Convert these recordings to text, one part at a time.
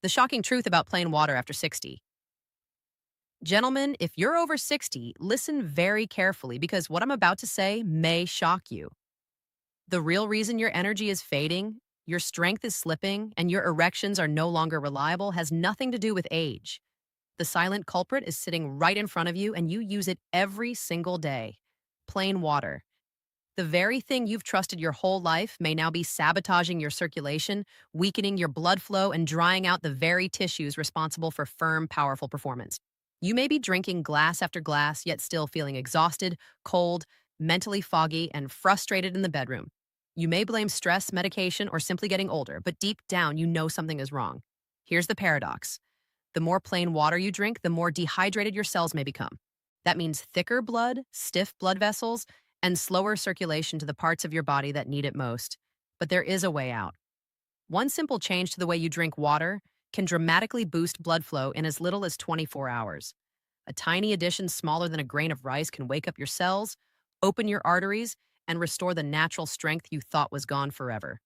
The shocking truth about plain water after 60. Gentlemen, if you're over 60, listen very carefully because what I'm about to say may shock you. The real reason your energy is fading, your strength is slipping, and your erections are no longer reliable has nothing to do with age. The silent culprit is sitting right in front of you, and you use it every single day. Plain water. The very thing you've trusted your whole life may now be sabotaging your circulation, weakening your blood flow, and drying out the very tissues responsible for firm, powerful performance. You may be drinking glass after glass, yet still feeling exhausted, cold, mentally foggy, and frustrated in the bedroom. You may blame stress, medication, or simply getting older, but deep down, you know something is wrong. Here's the paradox. The more plain water you drink, the more dehydrated your cells may become. That means thicker blood, stiff blood vessels, and slower circulation to the parts of your body that need it most. But there is a way out. One simple change to the way you drink water can dramatically boost blood flow in as little as 24 hours. A tiny addition smaller than a grain of rice can wake up your cells, open your arteries, and restore the natural strength you thought was gone forever.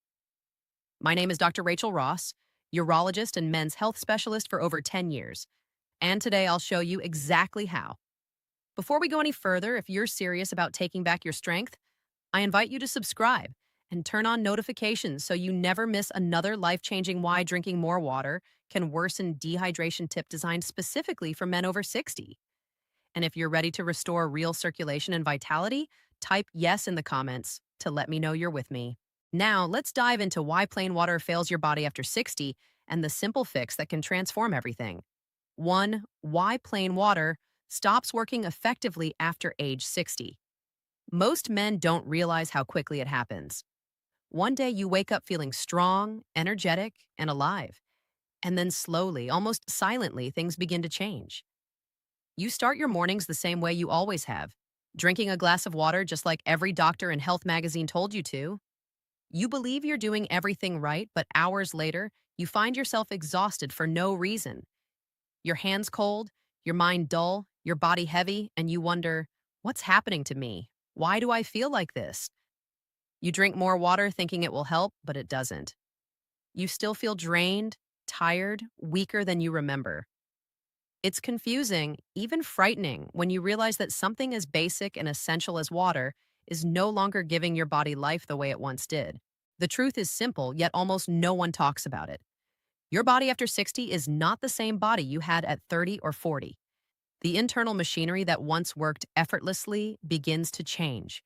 My name is Dr. Rachel Ross, urologist and men's health specialist for over 10 years. And today I'll show you exactly how. Before we go any further, if you're serious about taking back your strength, I invite you to subscribe and turn on notifications so you never miss another life-changing why drinking more water can worsen dehydration tip designed specifically for men over 60. And if you're ready to restore real circulation and vitality, type yes in the comments to let me know you're with me. Now, let's dive into why plain water fails your body after 60 and the simple fix that can transform everything. 1. Why plain water stops working effectively after age 60. Most men don't realize how quickly it happens. One day you wake up feeling strong, energetic, and alive. And then slowly, almost silently, things begin to change. You start your mornings the same way you always have, drinking a glass of water just like every doctor and health magazine told you to. You believe you're doing everything right, but hours later, you find yourself exhausted for no reason. Your hands cold, your mind dull, your body heavy, and you wonder, what's happening to me? Why do I feel like this? You drink more water thinking it will help, but it doesn't. You still feel drained, tired, weaker than you remember. It's confusing, even frightening, when you realize that something as basic and essential as water is no longer giving your body life the way it once did. The truth is simple, yet almost no one talks about it. Your body after 60 is not the same body you had at 30 or 40. The internal machinery that once worked effortlessly begins to change.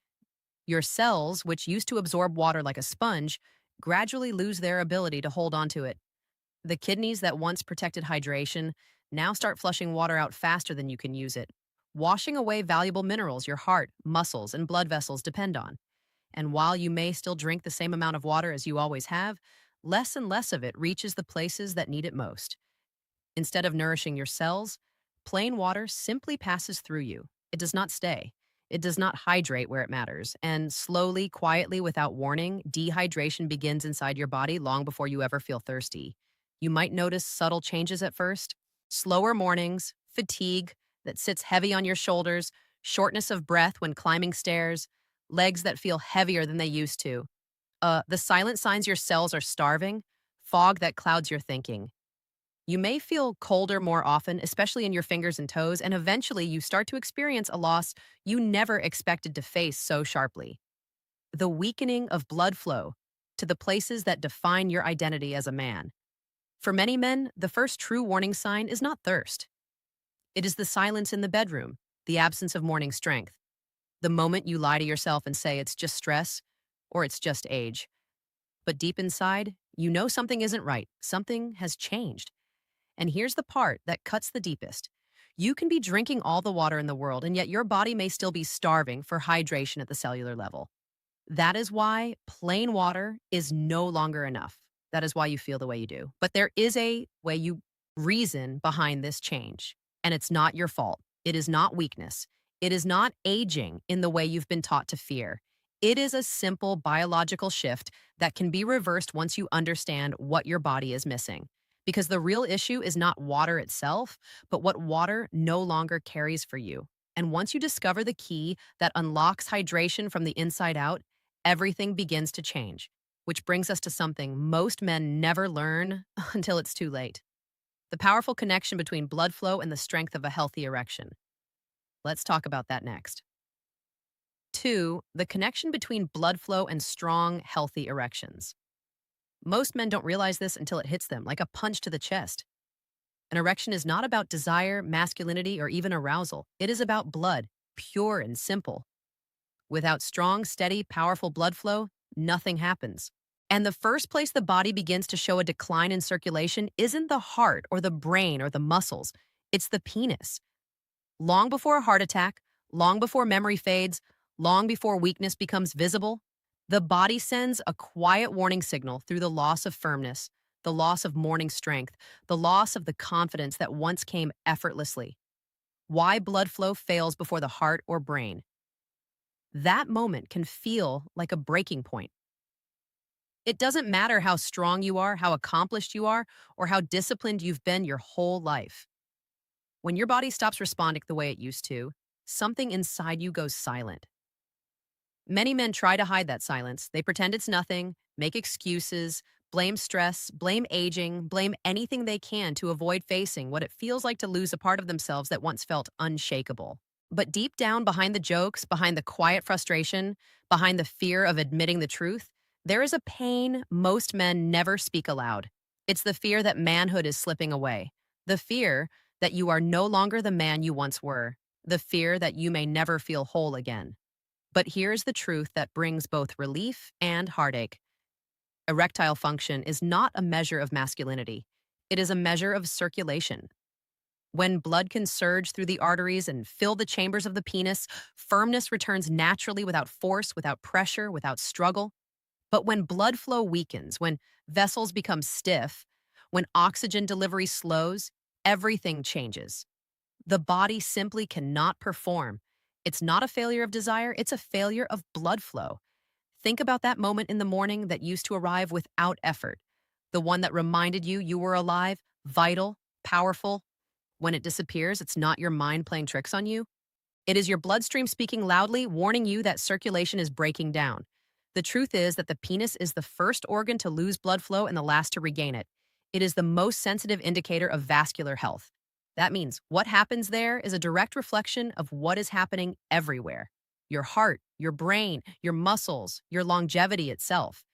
Your cells, which used to absorb water like a sponge, gradually lose their ability to hold onto it. The kidneys that once protected hydration now start flushing water out faster than you can use it, washing away valuable minerals your heart, muscles, and blood vessels depend on. And while you may still drink the same amount of water as you always have, less and less of it reaches the places that need it most. Instead of nourishing your cells, plain water simply passes through you. It does not stay. It does not hydrate where it matters. And slowly, quietly, without warning, dehydration begins inside your body long before you ever feel thirsty. You might notice subtle changes at first: slower mornings, fatigue that sits heavy on your shoulders, shortness of breath when climbing stairs, legs that feel heavier than they used to. The silent signs your cells are starving, fog that clouds your thinking. You may feel colder more often, especially in your fingers and toes, and eventually you start to experience a loss you never expected to face so sharply. The weakening of blood flow to the places that define your identity as a man. For many men, the first true warning sign is not thirst. It is the silence in the bedroom, the absence of morning strength. The moment you lie to yourself and say it's just stress or it's just age. But deep inside, you know something isn't right. Something has changed. And here's the part that cuts the deepest. You can be drinking all the water in the world, and yet your body may still be starving for hydration at the cellular level. That is why plain water is no longer enough. That is why you feel the way you do. But there is a way you reason behind this change, and it's not your fault. It is not weakness. It is not aging in the way you've been taught to fear. It is a simple biological shift that can be reversed once you understand what your body is missing. Because the real issue is not water itself, but what water no longer carries for you. And once you discover the key that unlocks hydration from the inside out, everything begins to change. Which brings us to something most men never learn until it's too late. the powerful connection between blood flow and the strength of a healthy erection. Let's talk about that next. 2. The connection between blood flow and strong, healthy erections. Most men don't realize this until it hits them like a punch to the chest. An erection is not about desire, masculinity, or even arousal. It is about blood, pure and simple. Without strong, steady, powerful blood flow, nothing happens. And the first place the body begins to show a decline in circulation isn't the heart or the brain or the muscles, it's the penis. Long before a heart attack, long before memory fades, long before weakness becomes visible, the body sends a quiet warning signal through the loss of firmness, the loss of morning strength, the loss of the confidence that once came effortlessly. Why blood flow fails before the heart or brain. That moment can feel like a breaking point. It doesn't matter how strong you are, how accomplished you are, or how disciplined you've been your whole life. When your body stops responding the way it used to, something inside you goes silent. Many men try to hide that silence. They pretend it's nothing, make excuses, blame stress, blame aging, blame anything they can to avoid facing what it feels like to lose a part of themselves that once felt unshakable. But deep down, behind the jokes, behind the quiet frustration, behind the fear of admitting the truth, there is a pain most men never speak aloud. It's the fear that manhood is slipping away, the fear that you are no longer the man you once were, the fear that you may never feel whole again. But here's the truth that brings both relief and heartache. Erectile function is not a measure of masculinity. It is a measure of circulation. When blood can surge through the arteries and fill the chambers of the penis, firmness returns naturally without force, without pressure, without struggle. But when blood flow weakens, when vessels become stiff, when oxygen delivery slows, everything changes. The body simply cannot perform. It's not a failure of desire, it's a failure of blood flow. Think about that moment in the morning that used to arrive without effort, the one that reminded you you were alive, vital, powerful. When it disappears, it's not your mind playing tricks on you. It is your bloodstream speaking loudly, warning you that circulation is breaking down. The truth is that the penis is the first organ to lose blood flow and the last to regain it. It is the most sensitive indicator of vascular health. That means what happens there is a direct reflection of what is happening everywhere. Your heart, your brain, your muscles, your longevity itself.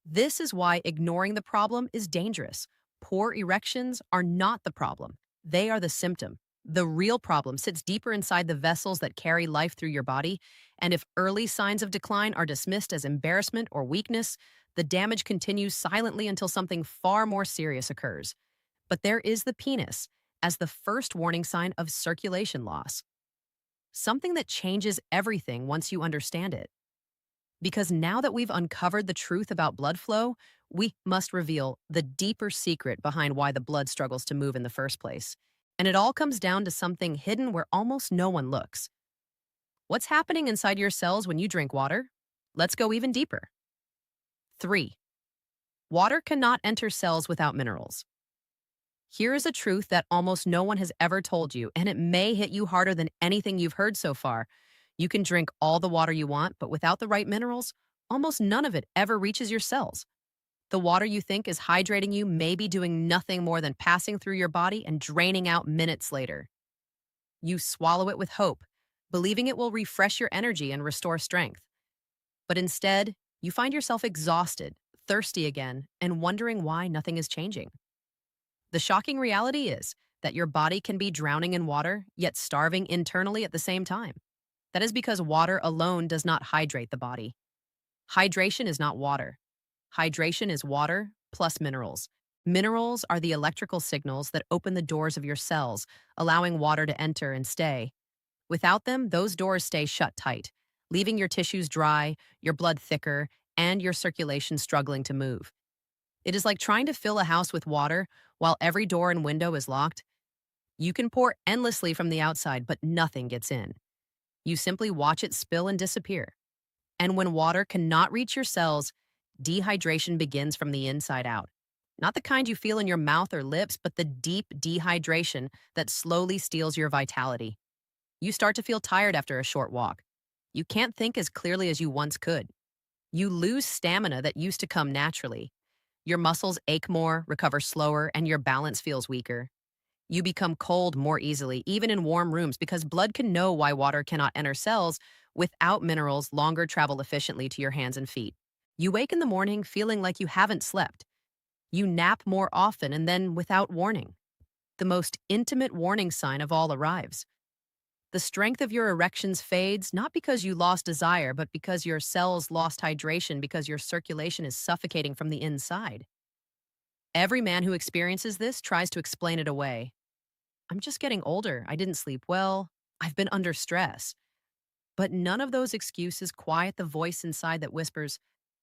This is why ignoring the problem is dangerous. Poor erections are not the problem. They are the symptom. The real problem sits deeper inside the vessels that carry life through your body, and if early signs of decline are dismissed as embarrassment or weakness, the damage continues silently until something far more serious occurs. But there is the penis as the first warning sign of circulation loss. Something that changes everything once you understand it. Because now that we've uncovered the truth about blood flow, we must reveal the deeper secret behind why the blood struggles to move in the first place. And it all comes down to something hidden where almost no one looks. What's happening inside your cells when you drink water? Let's go even deeper. 3. Water cannot enter cells without minerals. Here is a truth that almost no one has ever told you, and it may hit you harder than anything you've heard so far. You can drink all the water you want, but without the right minerals, almost none of it ever reaches your cells. The water you think is hydrating you may be doing nothing more than passing through your body and draining out minutes later. You swallow it with hope, believing it will refresh your energy and restore strength. But instead, you find yourself exhausted, thirsty again, and wondering why nothing is changing. The shocking reality is that your body can be drowning in water, yet starving internally at the same time. That is because water alone does not hydrate the body. Hydration is not water. Hydration is water plus minerals. Minerals are the electrical signals that open the doors of your cells, allowing water to enter and stay. Without them, those doors stay shut tight, leaving your tissues dry, your blood thicker, and your circulation struggling to move. It is like trying to fill a house with water while every door and window is locked. You can pour endlessly from the outside, but nothing gets in. You simply watch it spill and disappear. And when water cannot reach your cells, dehydration begins from the inside out. Not the kind you feel in your mouth or lips, but the deep dehydration that slowly steals your vitality. You start to feel tired after a short walk. You can't think as clearly as you once could. You lose stamina that used to come naturally. Your muscles ache more, recover slower, and your balance feels weaker. You become cold more easily, even in warm rooms, because blood can know why water cannot enter cells. Without minerals, longer travel efficiently to your hands and feet. You wake in the morning feeling like you haven't slept. You nap more often and then without warning. The most intimate warning sign of all arrives. The strength of your erections fades, not because you lost desire, but because your cells lost hydration, because your circulation is suffocating from the inside. Every man who experiences this tries to explain it away. I'm just getting older. I didn't sleep well. I've been under stress. But none of those excuses quiet the voice inside that whispers,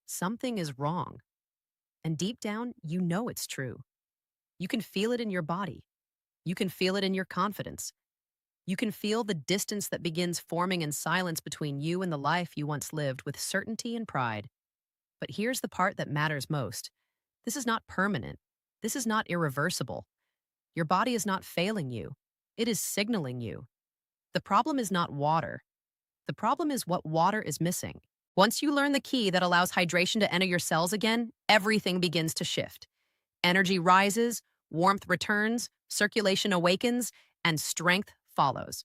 something is wrong. And deep down, you know it's true. You can feel it in your body. You can feel it in your confidence. You can feel the distance that begins forming in silence between you and the life you once lived with certainty and pride. But here's the part that matters most. This is not permanent. This is not irreversible. Your body is not failing you. It is signaling you. The problem is not water. The problem is what water is missing. Once you learn the key that allows hydration to enter your cells again, everything begins to shift. Energy rises, warmth returns, circulation awakens, and strength follows.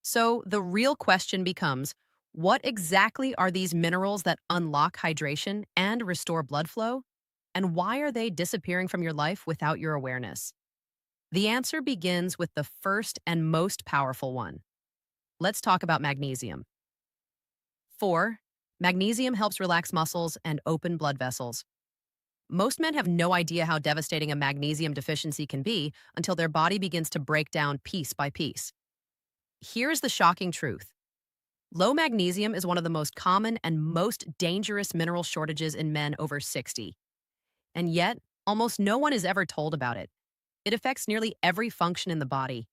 So the real question becomes, what exactly are these minerals that unlock hydration and restore blood flow? And why are they disappearing from your life without your awareness? The answer begins with the first and most powerful one. Let's talk about magnesium. 4. Magnesium helps relax muscles and open blood vessels. Most men have no idea how devastating a magnesium deficiency can be until their body begins to break down piece by piece. Here's the shocking truth. Low magnesium is one of the most common and most dangerous mineral shortages in men over 60. And yet, almost no one is ever told about it. It affects nearly every function in the body.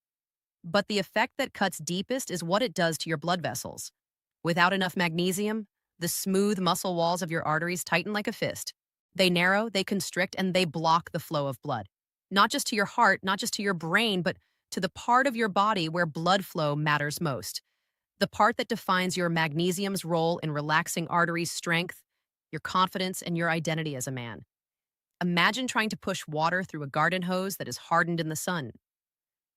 But the effect that cuts deepest is what it does to your blood vessels. Without enough magnesium, the smooth muscle walls of your arteries tighten like a fist. They narrow, they constrict, and they block the flow of blood. Not just to your heart, not just to your brain, but to the part of your body where blood flow matters most. The part that defines your magnesium's role in relaxing arteries' strength, your confidence, and your identity as a man. Imagine trying to push water through a garden hose that is hardened in the sun.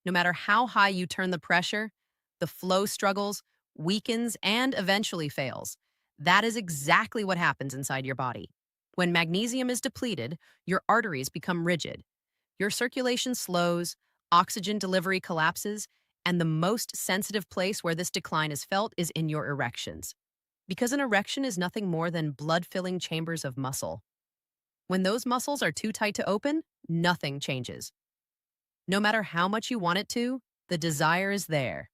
No matter how high you turn the pressure, the flow struggles, weakens, and eventually fails. That is exactly what happens inside your body. When magnesium is depleted, your arteries become rigid. Your circulation slows, oxygen delivery collapses, and the most sensitive place where this decline is felt is in your erections. Because an erection is nothing more than blood-filling chambers of muscle. When those muscles are too tight to open, nothing changes. No matter how much you want it to, the desire is there.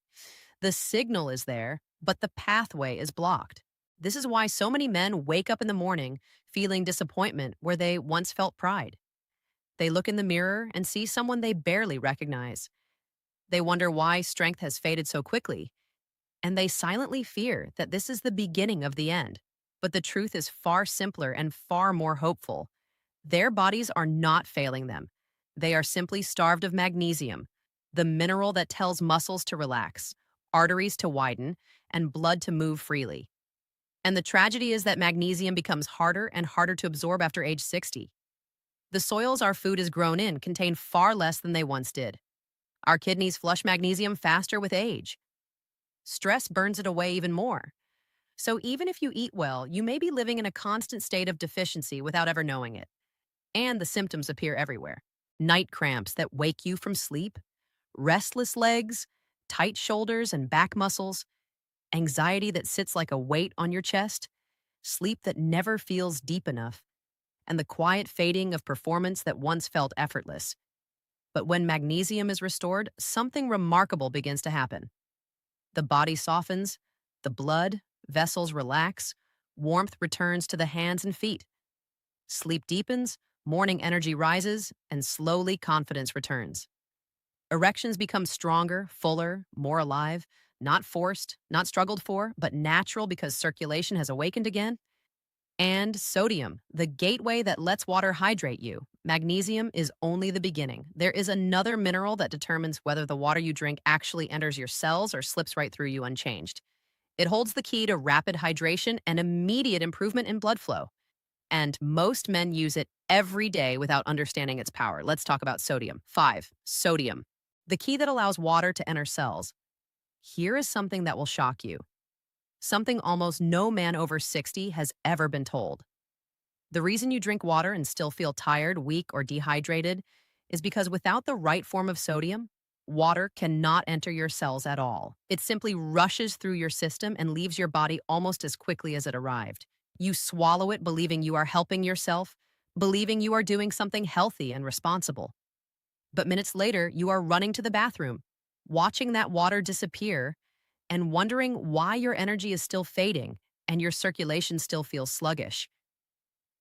The signal is there, but the pathway is blocked. This is why so many men wake up in the morning feeling disappointment where they once felt pride. They look in the mirror and see someone they barely recognize. They wonder why strength has faded so quickly. And they silently fear that this is the beginning of the end. But the truth is far simpler and far more hopeful. Their bodies are not failing them. They are simply starved of magnesium, the mineral that tells muscles to relax, arteries to widen, and blood to move freely. And the tragedy is that magnesium becomes harder and harder to absorb after age 60. The soils our food is grown in contain far less than they once did. Our kidneys flush magnesium faster with age. Stress burns it away even more. So even if you eat well, you may be living in a constant state of deficiency without ever knowing it. And the symptoms appear everywhere. Night cramps that wake you from sleep, restless legs, tight shoulders and back muscles, anxiety that sits like a weight on your chest, sleep that never feels deep enough, and the quiet fading of performance that once felt effortless. But when magnesium is restored, something remarkable begins to happen. The body softens, the blood vessels relax, warmth returns to the hands and feet. Sleep deepens, morning energy rises, and slowly confidence returns. Erections become stronger, fuller, more alive, not forced, not struggled for, but natural because circulation has awakened again. And sodium, the gateway that lets water hydrate you. Magnesium is only the beginning. There is another mineral that determines whether the water you drink actually enters your cells or slips right through you unchanged. It holds the key to rapid hydration and immediate improvement in blood flow. And most men use it every day without understanding its power. Let's talk about sodium. 5. Sodium. the key that allows water to enter cells. Here is something that will shock you. Something almost no man over 60 has ever been told. The reason you drink water and still feel tired, weak, or dehydrated is because without the right form of sodium, water cannot enter your cells at all. It simply rushes through your system and leaves your body almost as quickly as it arrived. You swallow it believing you are helping yourself, believing you are doing something healthy and responsible. But minutes later, you are running to the bathroom, watching that water disappear, and wondering why your energy is still fading and your circulation still feels sluggish.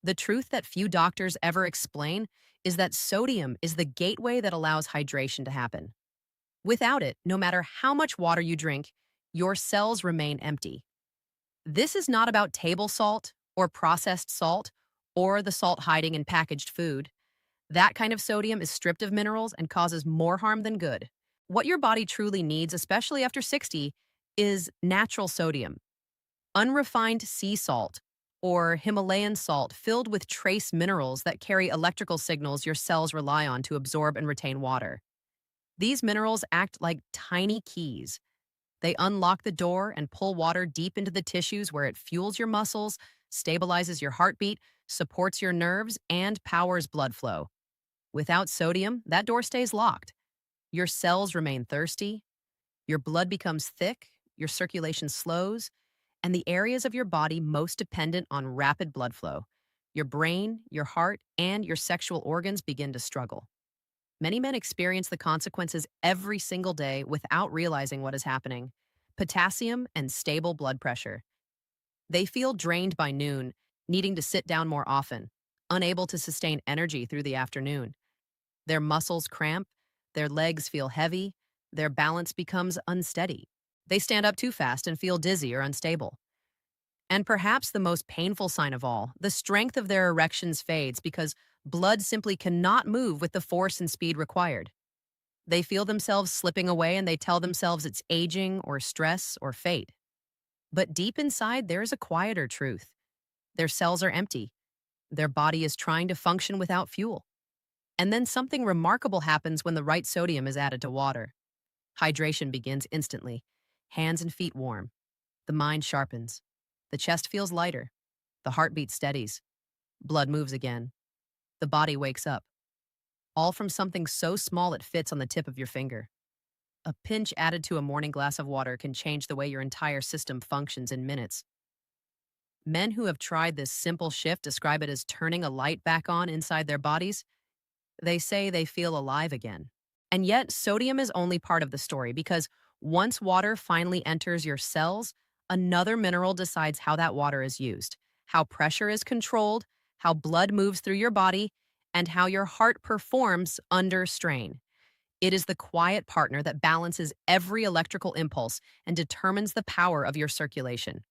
The truth that few doctors ever explain is that sodium is the gateway that allows hydration to happen. Without it, no matter how much water you drink, your cells remain empty. This is not about table salt or processed salt or the salt hiding in packaged food. That kind of sodium is stripped of minerals and causes more harm than good. What your body truly needs, especially after 60, is natural sodium, unrefined sea salt, or Himalayan salt filled with trace minerals that carry electrical signals your cells rely on to absorb and retain water. These minerals act like tiny keys. They unlock the door and pull water deep into the tissues where it fuels your muscles, stabilizes your heartbeat, supports your nerves, and powers blood flow. Without sodium, that door stays locked. Your cells remain thirsty, your blood becomes thick, your circulation slows, and the areas of your body most dependent on rapid blood flow, your brain, your heart, and your sexual organs begin to struggle. Many men experience the consequences every single day without realizing what is happening. Potassium and stable blood pressure. They feel drained by noon, needing to sit down more often, unable to sustain energy through the afternoon. Their muscles cramp, their legs feel heavy, their balance becomes unsteady. They stand up too fast and feel dizzy or unstable. And perhaps the most painful sign of all, the strength of their erections fades because blood simply cannot move with the force and speed required. They feel themselves slipping away and they tell themselves it's aging or stress or fate. But deep inside, there is a quieter truth. Their cells are empty. Their body is trying to function without fuel. And then something remarkable happens when the right sodium is added to water. Hydration begins instantly. Hands and feet warm. The mind sharpens. The chest feels lighter. The heartbeat steadies. Blood moves again. The body wakes up. All from something so small it fits on the tip of your finger. A pinch added to a morning glass of water can change the way your entire system functions in minutes. Men who have tried this simple shift describe it as turning a light back on inside their bodies. They say they feel alive again. And yet, sodium is only part of the story because once water finally enters your cells, another mineral decides how that water is used, how pressure is controlled, how blood moves through your body, and how your heart performs under strain. It is the quiet partner that balances every electrical impulse and determines the power of your circulation.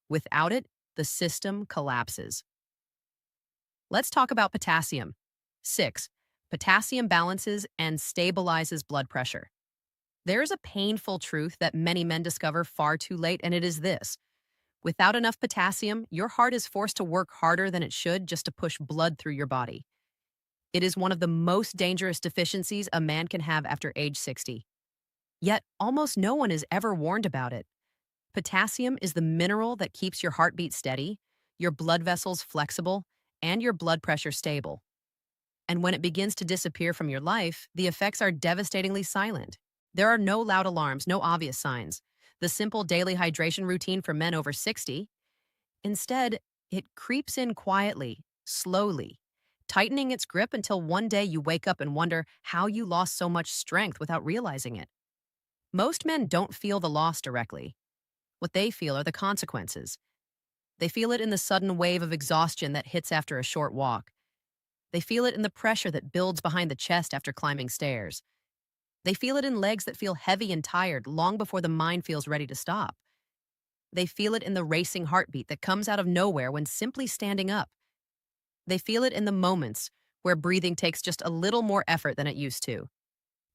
Without it, the system collapses. Let's talk about potassium. 6. Potassium balances and stabilizes blood pressure. There is a painful truth that many men discover far too late, and it is this. Without enough potassium, your heart is forced to work harder than it should just to push blood through your body. It is one of the most dangerous deficiencies a man can have after age 60. Yet, almost no one is ever warned about it. Potassium is the mineral that keeps your heartbeat steady, your blood vessels flexible, and your blood pressure stable. And when it begins to disappear from your life, the effects are devastatingly silent. There are no loud alarms, no obvious signs. The simple daily hydration routine for men over 60. Instead, it creeps in quietly, slowly, tightening its grip until one day you wake up and wonder how you lost so much strength without realizing it. Most men don't feel the loss directly. What they feel are the consequences. They feel it in the sudden wave of exhaustion that hits after a short walk. They feel it in the pressure that builds behind the chest after climbing stairs. They feel it in legs that feel heavy and tired long before the mind feels ready to stop. They feel it in the racing heartbeat that comes out of nowhere when simply standing up. They feel it in the moments where breathing takes just a little more effort than it used to.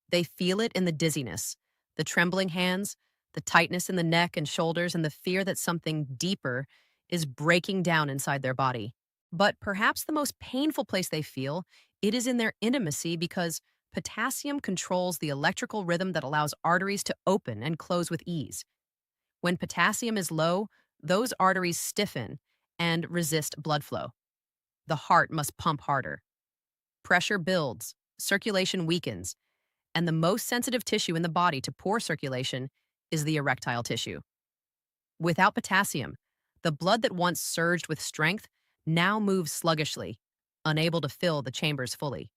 They feel it in the dizziness, the trembling hands, the tightness in the neck and shoulders, and the fear that something deeper is breaking down inside their body. But perhaps the most painful place they feel, it is in their intimacy because Potassium controls the electrical rhythm that allows arteries to open and close with ease. When potassium is low, those arteries stiffen and resist blood flow. The heart must pump harder. Pressure builds, circulation weakens, and the most sensitive tissue in the body to poor circulation is the erectile tissue. Without potassium, the blood that once surged with strength now moves sluggishly, unable to fill the chambers fully.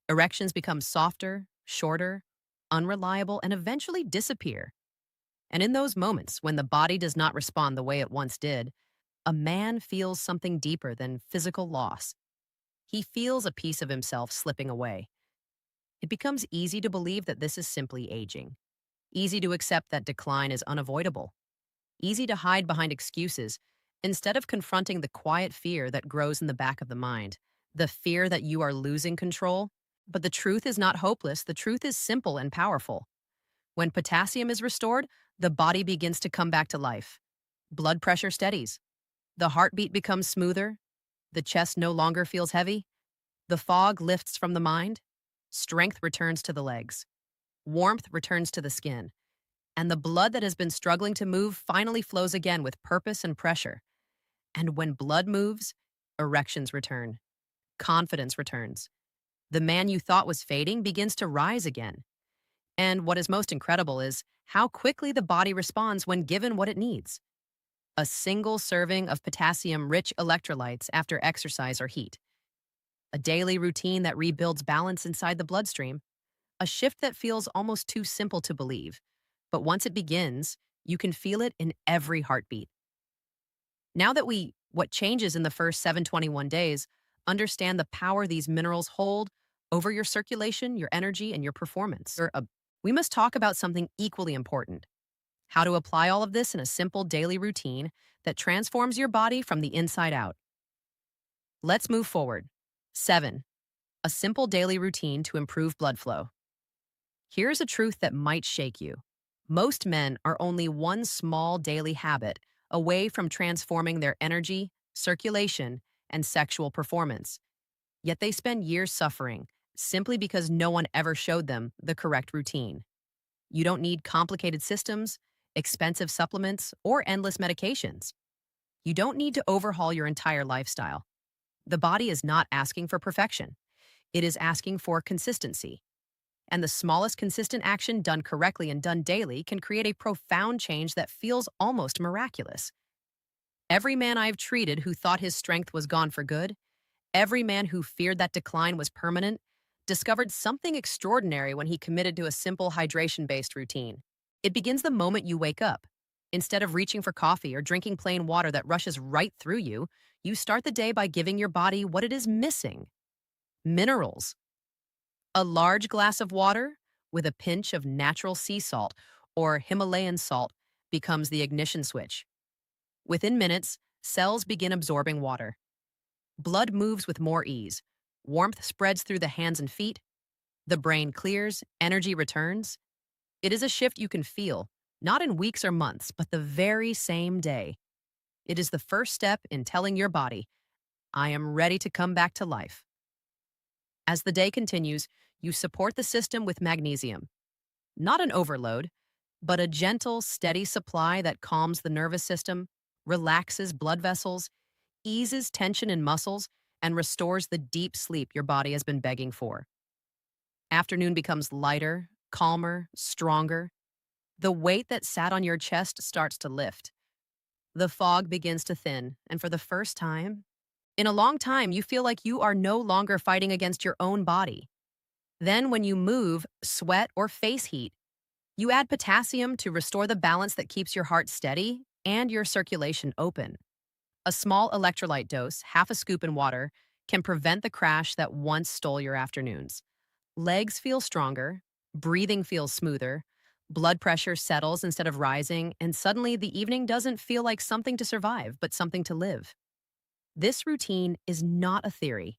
Erections become softer, shorter, unreliable, and eventually disappear. And in those moments when the body does not respond the way it once did, a man feels something deeper than physical loss. He feels a piece of himself slipping away. It becomes easy to believe that this is simply aging. Easy to accept that decline is unavoidable. Easy to hide behind excuses instead of confronting the quiet fear that grows in the back of the mind. The fear that you are losing control. But the truth is not hopeless. The truth is simple and powerful. When potassium is restored, the body begins to come back to life. Blood pressure steadies. The heartbeat becomes smoother. The chest no longer feels heavy. The fog lifts from the mind. Strength returns to the legs. Warmth returns to the skin. And the blood that has been struggling to move finally flows again with purpose and pressure. And when blood moves, erections return. Confidence returns. The man you thought was fading begins to rise again. And what is most incredible is how quickly the body responds when given what it needs. A single serving of potassium-rich electrolytes after exercise or heat. A daily routine that rebuilds balance inside the bloodstream. A shift that feels almost too simple to believe. But once it begins, you can feel it in every heartbeat. Now that what changes in the first 721 days, understand the power these minerals hold over your circulation, your energy, and your performance. We must talk about something equally important. How to apply all of this in a simple daily routine that transforms your body from the inside out. Let's move forward. 7. A simple daily routine to improve blood flow. Here's a truth that might shake you. Most men are only one small daily habit away from transforming their energy, circulation, and sexual performance. Yet they spend years suffering simply because no one ever showed them the correct routine. You don't need complicated systems, expensive supplements, or endless medications. You don't need to overhaul your entire lifestyle. The body is not asking for perfection. It is asking for consistency. And the smallest consistent action done correctly and done daily can create a profound change that feels almost miraculous. Every man I've treated who thought his strength was gone for good, every man who feared that decline was permanent, discovered something extraordinary when he committed to a simple hydration-based routine. It begins the moment you wake up. Instead of reaching for coffee or drinking plain water that rushes right through you, you start the day by giving your body what it is missing: minerals. A large glass of water with a pinch of natural sea salt or Himalayan salt becomes the ignition switch. Within minutes, cells begin absorbing water. Blood moves with more ease. Warmth spreads through the hands and feet. The brain clears, energy returns. It is a shift you can feel, not in weeks or months, but the very same day. It is the first step in telling your body, I am ready to come back to life. As the day continues, you support the system with magnesium. Not an overload, but a gentle, steady supply that calms the nervous system, relaxes blood vessels, eases tension in muscles, and restores the deep sleep your body has been begging for. Afternoon becomes lighter, calmer, stronger. The weight that sat on your chest starts to lift. The fog begins to thin, and for the first time in a long time, you feel like you are no longer fighting against your own body. Then when you move, sweat, or face heat, you add potassium to restore the balance that keeps your heart steady and your circulation open. A small electrolyte dose, half a scoop in water, can prevent the crash that once stole your afternoons. Legs feel stronger, breathing feels smoother, blood pressure settles instead of rising, and suddenly the evening doesn't feel like something to survive, but something to live. This routine is not a theory.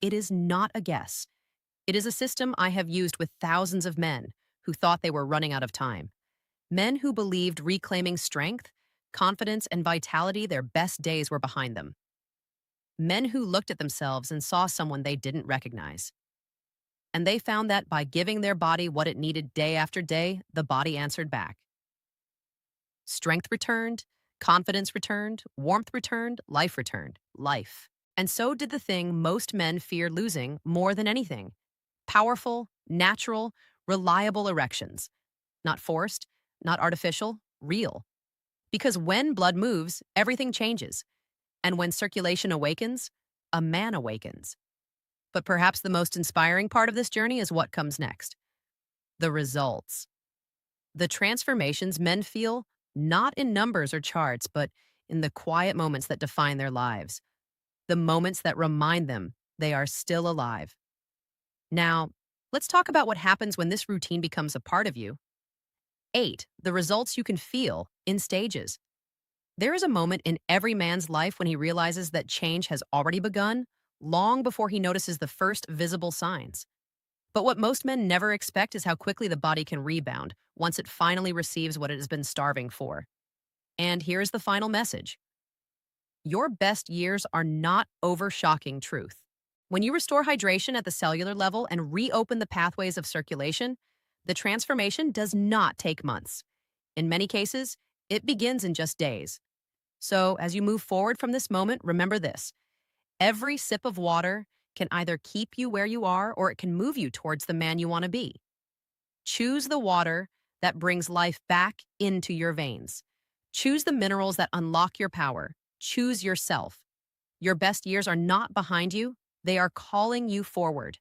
It is not a guess. It is a system I have used with thousands of men who thought they were running out of time. Men who believed reclaiming strength, confidence, and vitality, their best days were behind them. Men who looked at themselves and saw someone they didn't recognize. And they found that by giving their body what it needed day after day, the body answered back. Strength returned, confidence returned, warmth returned, life returned. Life. And so did the thing most men fear losing more than anything: powerful, natural, reliable erections. Not forced, not artificial, real. Because when blood moves, everything changes. And when circulation awakens, a man awakens. But perhaps the most inspiring part of this journey is what comes next: the results. The transformations men feel, not in numbers or charts, but in the quiet moments that define their lives, the moments that remind them they are still alive. Now, let's talk about what happens when this routine becomes a part of you. 8. The results you can feel in stages. There is a moment in every man's life when he realizes that change has already begun, long before he notices the first visible signs. But what most men never expect is how quickly the body can rebound once it finally receives what it has been starving for. And here's the final message: your best years are not overshocking truth. When you restore hydration at the cellular level and reopen the pathways of circulation, the transformation does not take months. In many cases, it begins in just days. So, as you move forward from this moment, remember this: every sip of water can either keep you where you are or it can move you towards the man you want to be. Choose the water that brings life back into your veins. Choose the minerals that unlock your power. Choose yourself. Your best years are not behind you, they are calling you forward.